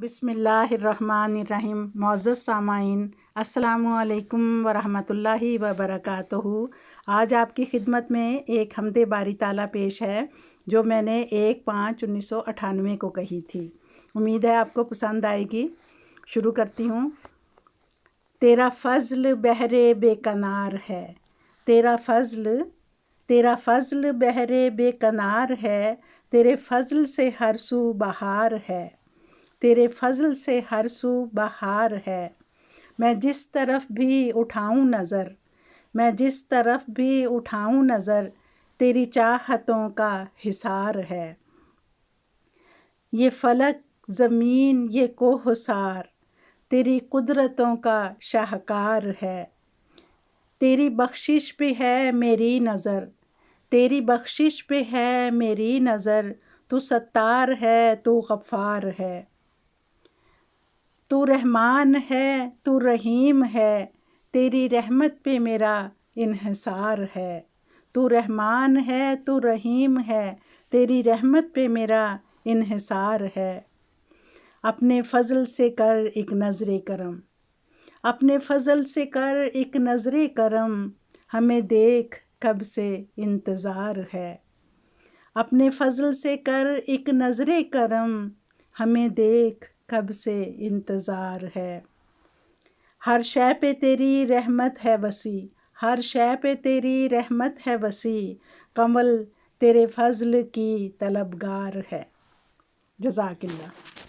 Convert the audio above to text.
بسم اللہ الرحمن الرحیم۔ معزز سامعین، السلام علیکم ورحمۃ اللہ وبرکاتہ۔ آج آپ کی خدمت میں ایک حمد باری تعالیٰ پیش ہے جو میں نے 1/5/1998 کو کہی تھی۔ امید ہے آپ کو پسند آئے گی۔ شروع کرتی ہوں۔ تیرا فضل بحر بے کنار ہے، تیرا فضل بحر بے کنار ہے، تیرے فضل سے ہر سو بہار ہے، تیرے فضل سے ہر سو بہار ہے۔ میں جس طرف بھی اٹھاؤں نظر، تیری چاہتوں کا حصار ہے۔ یہ فلک زمین یہ کوہسار، تیری قدرتوں کا شاہکار ہے۔ تیری بخشش پہ ہے میری نظر، تیری بخشش پہ ہے میری نظر، تو ستار ہے تو غفار ہے۔ تو رحمان ہے تو رحیم ہے، تیری رحمت پہ میرا انحصار ہے۔ تو رحمان ہے تو رحیم ہے، تیری رحمت پہ میرا انحصار ہے۔ اپنے فضل سے کر ایک نظر کرم، اپنے فضل سے کر ایک نظر کرم، ہمیں دیکھ کب سے انتظار ہے۔ اپنے فضل سے کر ایک نظر کرم، ہمیں دیکھ کب سے انتظار ہے۔ ہر شے پہ تیری رحمت ہے وسیع، ہر شے پہ تیری رحمت ہے وسیع، کمل تیرے فضل کی طلبگار ہے۔ جزاک اللہ۔